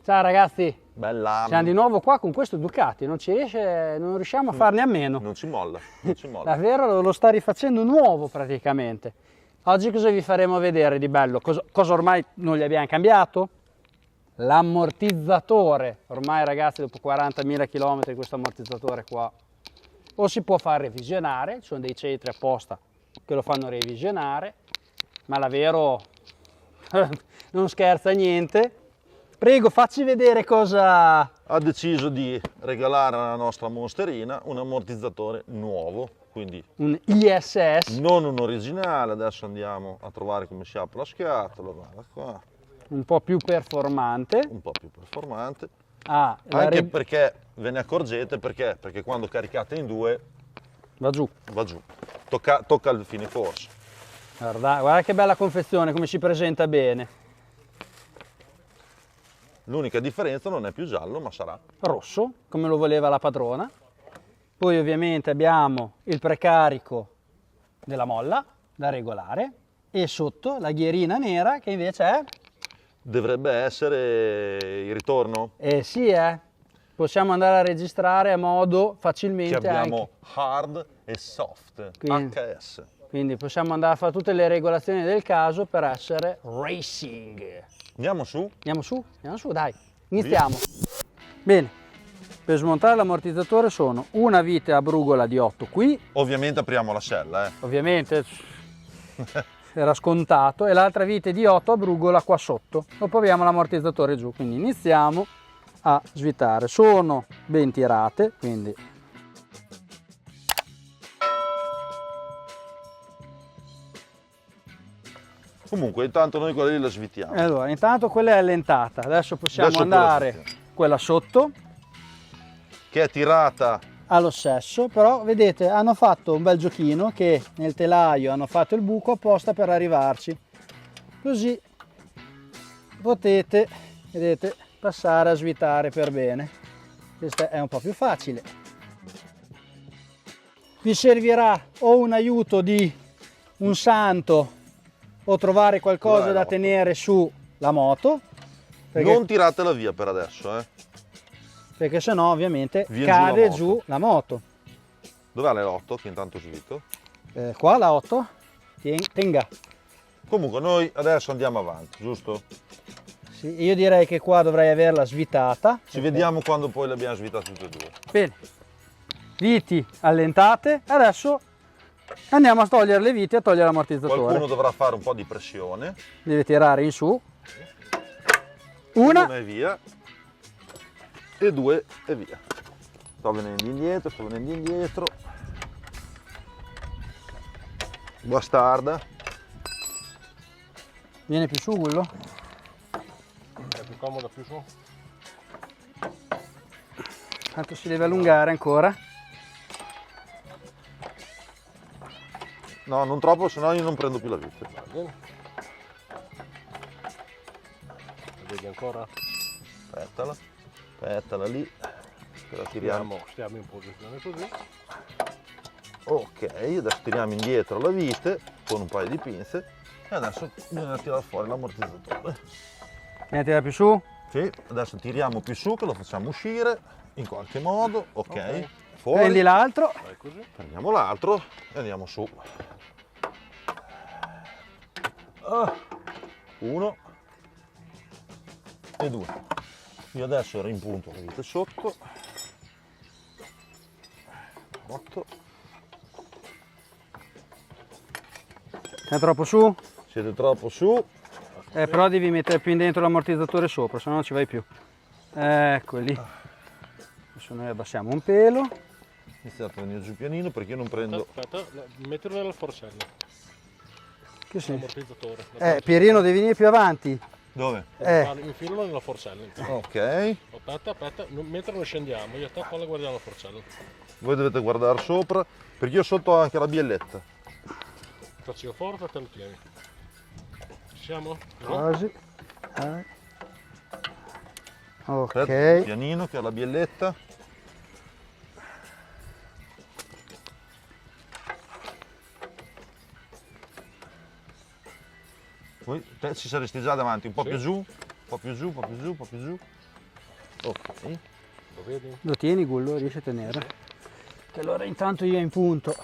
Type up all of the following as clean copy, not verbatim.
Ciao ragazzi, Bella. siamo di nuovo qua con questo Ducati, non riusciamo a farne a meno. Non ci molla, non ci molla. Davvero lo sta rifacendo nuovo praticamente. Oggi cosa vi faremo vedere di bello? Cosa ormai non gli abbiamo cambiato? L'ammortizzatore. Ormai ragazzi, dopo 40.000 km questo ammortizzatore qua o si può far revisionare, ci sono dei centri apposta che lo fanno revisionare, ma l'Avero non scherza niente. Prego, facci vedere cosa... Ha deciso di regalare alla nostra monsterina un ammortizzatore nuovo, quindi Un ISS, non un originale. Adesso andiamo a trovare come si apre la scatola, guarda qua, un po' più performante. un po' più performante. Ah, Anche perché ve ne accorgete, perché quando caricate in due va giù. va giù, tocca il fine corso. Guarda che bella confezione, come si presenta bene. L'unica differenza non è più giallo, ma sarà Rosso, come lo voleva la padrona. Poi ovviamente abbiamo il precarico della molla da regolare e sotto la ghierina nera che invece è... dovrebbe essere il ritorno, Sì, possiamo andare a registrare a modo che facilmente abbiamo anche. hard e soft, Quindi- HS. Quindi possiamo andare a fare tutte le regolazioni del caso per essere racing. Andiamo su? Andiamo su, dai. Iniziamo. Bene, per smontare l'ammortizzatore sono una vite a brugola di 8 qui, Ovviamente apriamo la sella, ovviamente era scontato, e l'altra vite di 8 a brugola qua sotto. Dopo abbiamo l'ammortizzatore giù, quindi iniziamo a svitare. Sono ben tirate, quindi Comunque intanto noi quella lì la svitiamo. allora intanto quella è allentata. Adesso possiamo Adesso quella andare svitiamo. quella sotto Che è tirata, allo stesso, però vedete hanno fatto un bel giochino che nel telaio hanno fatto il buco apposta per arrivarci, così potete, vedete, passare a svitare per bene. Questo è un po' più facile. Vi servirà o un aiuto di un santo o trovare qualcosa Dov'è la da moto? tenere su la moto, perché, non tiratela via per adesso, perché sennò ovviamente Via giù cade la moto. giù la moto. Dov'è l'E8 che intanto svito? Qua la 8, tenga. Comunque noi adesso andiamo avanti, giusto? Sì, io direi che qua dovrei averla svitata. Ci vediamo quando poi le abbiamo svitate tutte e due. Bene, viti allentate, adesso andiamo a togliere le viti e a togliere l'ammortizzatore. Qualcuno dovrà fare un po' di pressione. Deve tirare in su. Una, e via. E due e via. Sto venendo indietro. Bastarda. viene più su quello. È più comoda più su? Tanto si deve allungare ancora. No, non troppo, sennò io non prendo più la vite. Va bene. La vedi ancora? Aspettala lì. Che la tiriamo. Stiamo in posizione così. Ok, adesso tiriamo indietro la vite con un paio di pinze e adesso bisogna tirare fuori l'ammortizzatore. Viene a tirare più su. Sì, adesso tiriamo più su che lo facciamo uscire in qualche modo. Ok, Prendi fuori. l'altro. Vai così. Prendiamo l'altro e andiamo su. Uno e due. Io adesso rimpunto la vite sotto. 8. È troppo su. Siete troppo su. Però devi mettere più in dentro l'ammortizzatore sopra, se no non ci vai più. Eccoli. Adesso noi abbassiamo un pelo. Iniziate a venire giù pianino perché io non prendo. Aspetta, metterlo nella forsella. Che sì. L'ammortizzatore. Pierino devi venire più avanti. Dove? Infilalo nella forsella. Ok. Aspetta, mentre noi scendiamo, io e te qua la guardiamo la forsella. Voi dovete guardare sopra perché io sotto ho anche la bielletta. Faccio forte e te lo tieni. Ci siamo? No? Quasi. Aspetta, Ok. pianino che ha la bielletta. Voi te ci saresti già davanti, un po' Sì. più giù, un po' più giù, un po' più giù, un po' più giù. Ok. Lo vedi? Lo tieni Gullo, riesci a tenere? Che allora intanto io in punto.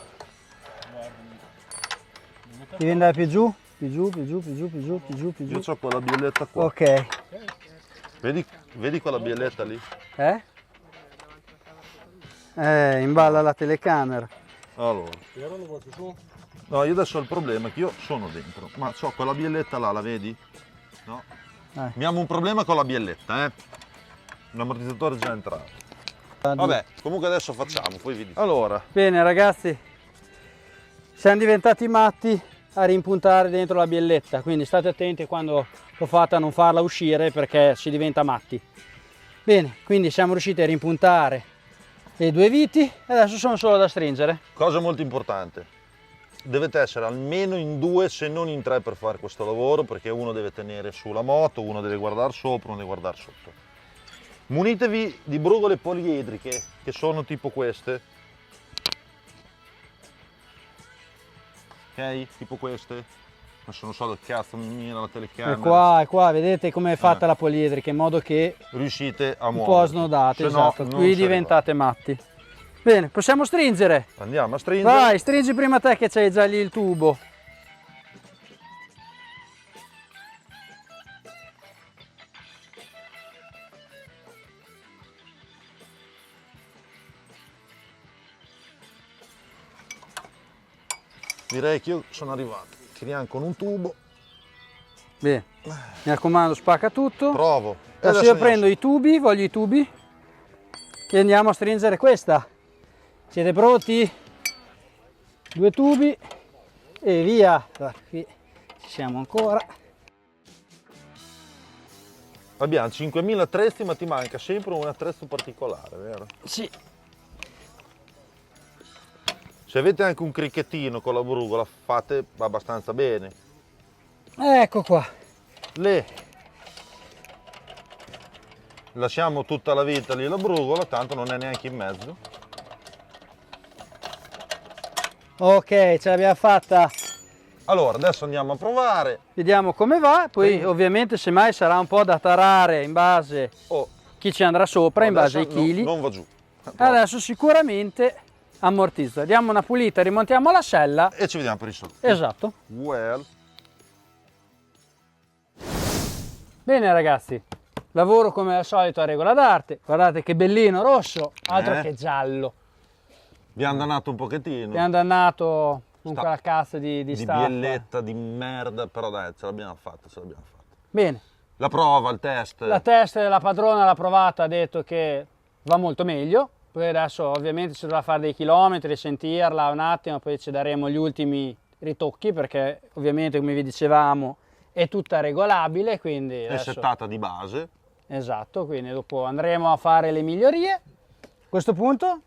Devi andare più giù, più giù, più giù, più giù, più giù, più giù, più Io giù. ho quella bielletta qua. Ok. Vedi quella bielletta lì? Imballa la telecamera. Allora. Piero, lo vuoi più su? No, io adesso ho il problema che io sono dentro, ma so quella bielletta là, la vedi? No? Abbiamo un problema con la bielletta, L'ammortizzatore è già entrato. Vabbè, comunque adesso facciamo, poi vi dico. Allora, Bene ragazzi, siamo diventati matti a rimpuntare dentro la bielletta, quindi state attenti quando lo fate a non farla uscire perché si diventa matti. Bene, quindi siamo riusciti a rimpuntare le due viti e adesso sono solo da stringere. cosa molto importante, dovete essere almeno in 2 se non in 3 per fare questo lavoro, perché uno deve tenere sulla moto, uno deve guardare sopra, uno deve guardare sotto. Munitevi di brugole poliedriche, che sono tipo queste. Ok? Tipo queste. Adesso non so dove cazzo mi mira la telecamera. È qua, vedete come è fatta la poliedrica, in modo che Riuscite a un po' muovervi. snodate, Se esatto. no, non Qui si diventate matti. Bene, possiamo stringere. arriva. Andiamo a stringere. Vai, stringi prima te che c'hai già lì il tubo. Direi che io sono arrivato. Tiriamo con un tubo. Bene, mi raccomando, spacca tutto. Provo. E Adesso io andiamo prendo i tubi, voglio i tubi e andiamo a stringere questa. Siete pronti? 2 tubi e via. Qui ci siamo ancora. Abbiamo 5.000 attrezzi, ma ti manca sempre un attrezzo particolare, vero? Sì. Se avete anche un cricchettino con la brugola, fate abbastanza bene. Ecco qua. Lasciamo tutta la vita lì la brugola, tanto non è neanche in mezzo. Ok, ce l'abbiamo fatta. Allora, adesso andiamo a provare. Vediamo come va, poi ovviamente semmai sarà un po' da tarare in base Oh, chi ci andrà sopra, in base ai adesso chili. non va giù. Adesso sicuramente ammortizza. Diamo una pulita, rimontiamo l'ascella. E ci vediamo per i soldi. Esatto. Well. Bene ragazzi, lavoro come al solito a regola d'arte. Guardate che bellino rosso, altro che giallo. Vi hanno dannato un pochettino. Abbiamo dannato con quella cazzo di staffa. bielletta, di merda, però dai, ce l'abbiamo fatta, ce l'abbiamo fatta. Bene, La prova, il test. la test della padrona l'ha provata, ha detto che va molto meglio. Poi adesso ovviamente ci dovrà fare dei chilometri, sentirla un attimo, poi ci daremo gli ultimi ritocchi perché ovviamente come vi dicevamo è tutta regolabile, quindi È adesso... settata di base. Esatto, quindi dopo andremo a fare le migliorie. A questo punto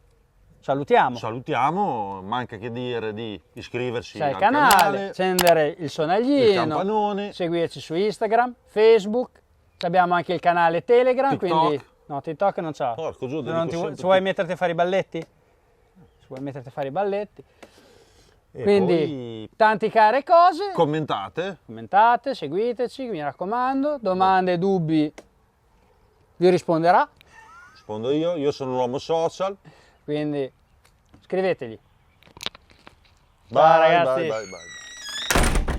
salutiamo. Salutiamo, manca che dire di iscriversi Al al canale, accendere il il sonaglino, campanone, seguirci su Instagram, Facebook, abbiamo anche il canale Telegram, TikTok. quindi no, TikTok non c'ha. Porco giù, Non dico ti sempre se vuoi metterti a fare i balletti? Se vuoi metterti a fare i balletti. E Quindi poi tanti care cose, commentate. commentate, seguiteci, mi raccomando, domande, dubbi vi risponderà, Rispondo io sono un uomo social. quindi scrivetegli. Bye, ragazzi. bye, bye, bye.